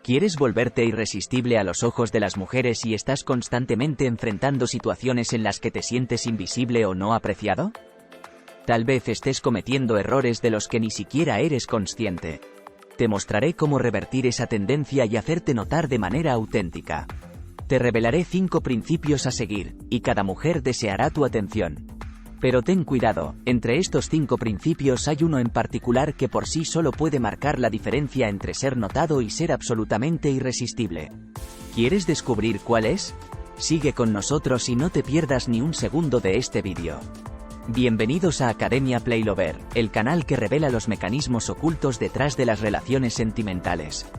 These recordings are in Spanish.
¿Quieres volverte irresistible a los ojos de las mujeres y estás constantemente enfrentando situaciones en las que te sientes invisible o no apreciado? Tal vez estés cometiendo errores de los que ni siquiera eres consciente. Te mostraré cómo revertir esa tendencia y hacerte notar de manera auténtica. Te revelaré 5 principios a seguir, y cada mujer deseará tu atención. Pero ten cuidado, entre estos 5 principios hay uno en particular que por sí solo puede marcar la diferencia entre ser notado y ser absolutamente irresistible. ¿Quieres descubrir cuál es? Sigue con nosotros y no te pierdas ni un segundo de este vídeo. Bienvenidos a Academia Playlover, el canal que revela los mecanismos ocultos detrás de las relaciones sentimentales.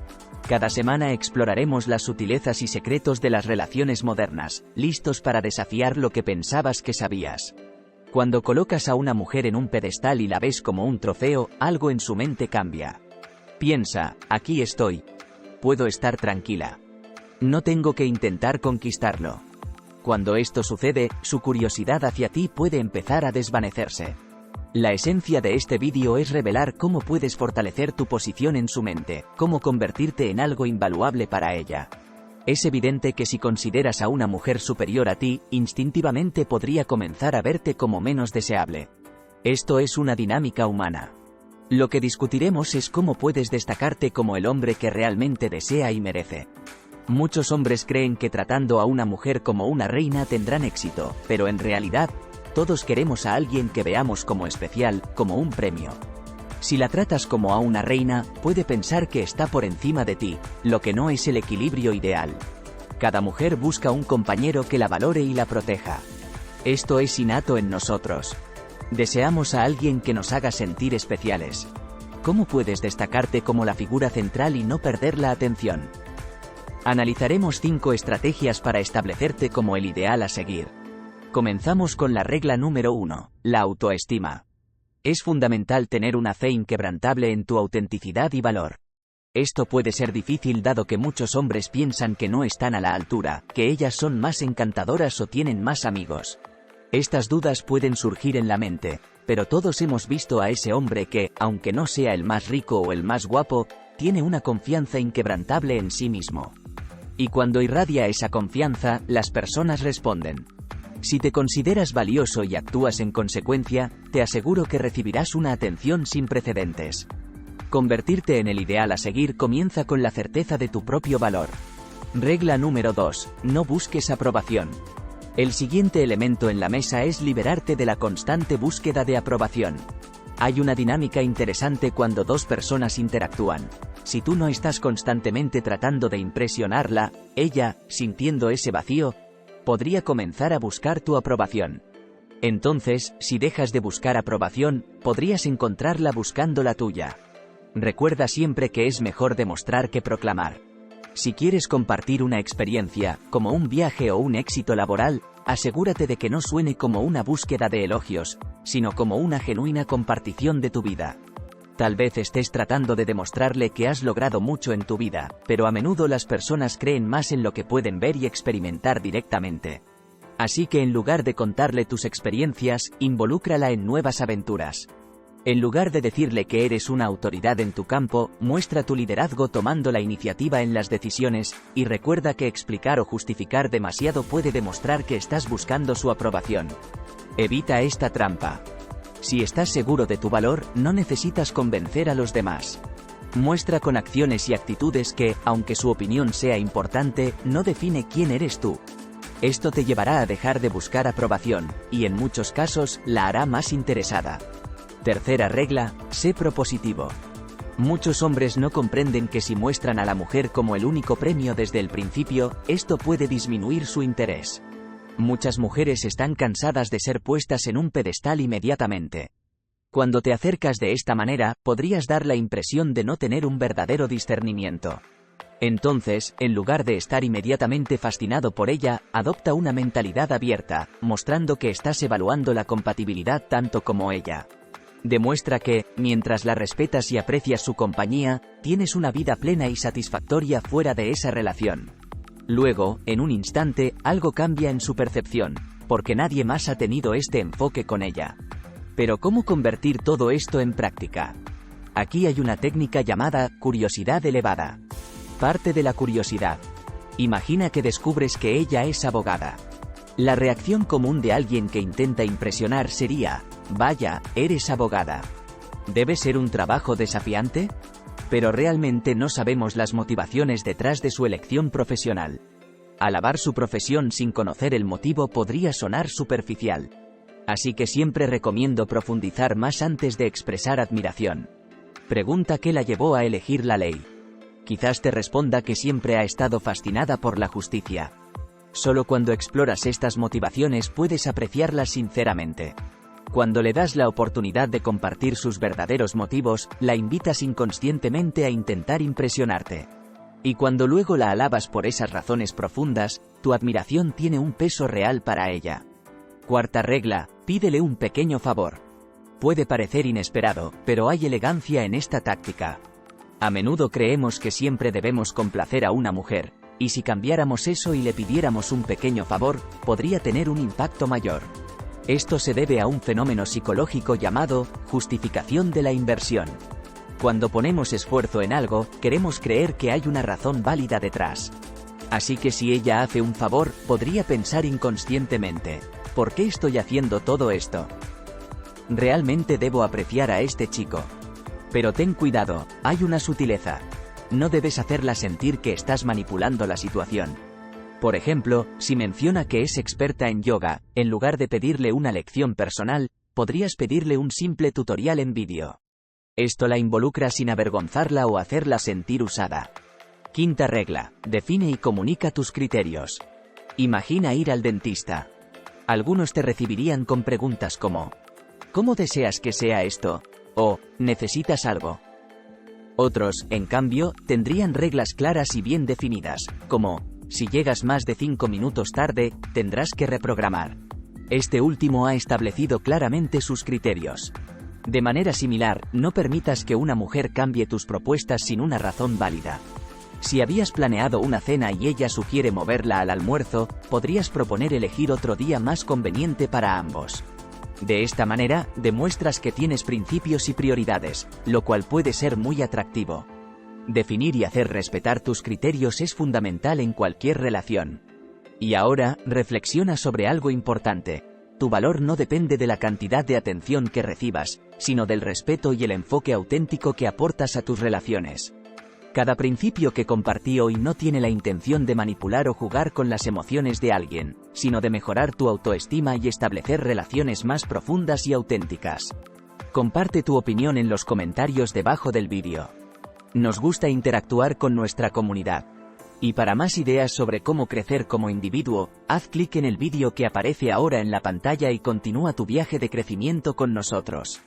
Cada semana exploraremos las sutilezas y secretos de las relaciones modernas, listos para desafiar lo que pensabas que sabías. Cuando colocas a una mujer en un pedestal y la ves como un trofeo, algo en su mente cambia. Piensa, aquí estoy. Puedo estar tranquila. No tengo que intentar conquistarlo. Cuando esto sucede, su curiosidad hacia ti puede empezar a desvanecerse. La esencia de este vídeo es revelar cómo puedes fortalecer tu posición en su mente, cómo convertirte en algo invaluable para ella. Es evidente que si consideras a una mujer superior a ti, instintivamente podría comenzar a verte como menos deseable. Esto es una dinámica humana. Lo que discutiremos es cómo puedes destacarte como el hombre que realmente desea y merece. Muchos hombres creen que tratando a una mujer como una reina tendrán éxito, pero en realidad, todos queremos a alguien que veamos como especial, como un premio. Si la tratas como a una reina, puede pensar que está por encima de ti, lo que no es el equilibrio ideal. Cada mujer busca un compañero que la valore y la proteja. Esto es innato en nosotros. Deseamos a alguien que nos haga sentir especiales. ¿Cómo puedes destacarte como la figura central y no perder la atención? Analizaremos 5 estrategias para establecerte como el ideal a seguir. Comenzamos con la regla número 1, la autoestima. Es fundamental tener una fe inquebrantable en tu autenticidad y valor. Esto puede ser difícil dado que muchos hombres piensan que no están a la altura, que ellas son más encantadoras o tienen más amigos. Estas dudas pueden surgir en la mente, pero todos hemos visto a ese hombre que, aunque no sea el más rico o el más guapo, tiene una confianza inquebrantable en sí mismo. Y cuando irradia esa confianza, las personas responden. Si te consideras valioso y actúas en consecuencia, te aseguro que recibirás una atención sin precedentes. Convertirte en el ideal a seguir comienza con la certeza de tu propio valor. Regla número 2. No busques aprobación. El siguiente elemento en la mesa es liberarte de la constante búsqueda de aprobación. Hay una dinámica interesante cuando dos personas interactúan. Si tú no estás constantemente tratando de impresionarla, ella, sintiendo ese vacío, podría comenzar a buscar tu aprobación. Entonces, si dejas de buscar aprobación, podrías encontrarla buscando la tuya. Recuerda siempre que es mejor demostrar que proclamar. Si quieres compartir una experiencia, como un viaje o un éxito laboral, asegúrate de que no suene como una búsqueda de elogios, sino como una genuina compartición de tu vida. Tal vez estés tratando de demostrarle que has logrado mucho en tu vida, pero a menudo las personas creen más en lo que pueden ver y experimentar directamente. Así que en lugar de contarle tus experiencias, involúcrala en nuevas aventuras. En lugar de decirle que eres una autoridad en tu campo, muestra tu liderazgo tomando la iniciativa en las decisiones, y recuerda que explicar o justificar demasiado puede demostrar que estás buscando su aprobación. Evita esta trampa. Si estás seguro de tu valor, no necesitas convencer a los demás. Muestra con acciones y actitudes que, aunque su opinión sea importante, no define quién eres tú. Esto te llevará a dejar de buscar aprobación, y en muchos casos, la hará más interesada. Tercera regla, sé propositivo. Muchos hombres no comprenden que si muestran a la mujer como el único premio desde el principio, esto puede disminuir su interés. Muchas mujeres están cansadas de ser puestas en un pedestal inmediatamente. Cuando te acercas de esta manera, podrías dar la impresión de no tener un verdadero discernimiento. Entonces, en lugar de estar inmediatamente fascinado por ella, adopta una mentalidad abierta, mostrando que estás evaluando la compatibilidad tanto como ella. Demuestra que, mientras la respetas y aprecias su compañía, tienes una vida plena y satisfactoria fuera de esa relación. Luego, en un instante, algo cambia en su percepción, porque nadie más ha tenido este enfoque con ella. Pero ¿cómo convertir todo esto en práctica? Aquí hay una técnica llamada curiosidad elevada. Parte de la curiosidad. Imagina que descubres que ella es abogada. La reacción común de alguien que intenta impresionar sería: vaya, eres abogada. ¿Debe ser un trabajo desafiante? Pero realmente no sabemos las motivaciones detrás de su elección profesional. Alabar su profesión sin conocer el motivo podría sonar superficial. Así que siempre recomiendo profundizar más antes de expresar admiración. Pregunta qué la llevó a elegir la ley. Quizás te responda que siempre ha estado fascinada por la justicia. Solo cuando exploras estas motivaciones puedes apreciarlas sinceramente. Cuando le das la oportunidad de compartir sus verdaderos motivos, la invitas inconscientemente a intentar impresionarte. Y cuando luego la alabas por esas razones profundas, tu admiración tiene un peso real para ella. Cuarta regla: pídele un pequeño favor. Puede parecer inesperado, pero hay elegancia en esta táctica. A menudo creemos que siempre debemos complacer a una mujer, y si cambiáramos eso y le pidiéramos un pequeño favor, podría tener un impacto mayor. Esto se debe a un fenómeno psicológico llamado justificación de la inversión. Cuando ponemos esfuerzo en algo, queremos creer que hay una razón válida detrás. Así que si ella hace un favor, podría pensar inconscientemente: ¿por qué estoy haciendo todo esto? Realmente debo apreciar a este chico. Pero ten cuidado, hay una sutileza. No debes hacerla sentir que estás manipulando la situación. Por ejemplo, si menciona que es experta en yoga, en lugar de pedirle una lección personal, podrías pedirle un simple tutorial en vídeo. Esto la involucra sin avergonzarla o hacerla sentir usada. Quinta regla: define y comunica tus criterios. Imagina ir al dentista. Algunos te recibirían con preguntas como: ¿cómo deseas que sea esto? O, ¿necesitas algo? Otros, en cambio, tendrían reglas claras y bien definidas, como: si llegas más de 5 minutos tarde, tendrás que reprogramar. Este último ha establecido claramente sus criterios. De manera similar, no permitas que una mujer cambie tus propuestas sin una razón válida. Si habías planeado una cena y ella sugiere moverla al almuerzo, podrías proponer elegir otro día más conveniente para ambos. De esta manera, demuestras que tienes principios y prioridades, lo cual puede ser muy atractivo. Definir y hacer respetar tus criterios es fundamental en cualquier relación. Y ahora, reflexiona sobre algo importante. Tu valor no depende de la cantidad de atención que recibas, sino del respeto y el enfoque auténtico que aportas a tus relaciones. Cada principio que compartí hoy no tiene la intención de manipular o jugar con las emociones de alguien, sino de mejorar tu autoestima y establecer relaciones más profundas y auténticas. Comparte tu opinión en los comentarios debajo del vídeo. Nos gusta interactuar con nuestra comunidad. Y para más ideas sobre cómo crecer como individuo, haz clic en el vídeo que aparece ahora en la pantalla y continúa tu viaje de crecimiento con nosotros.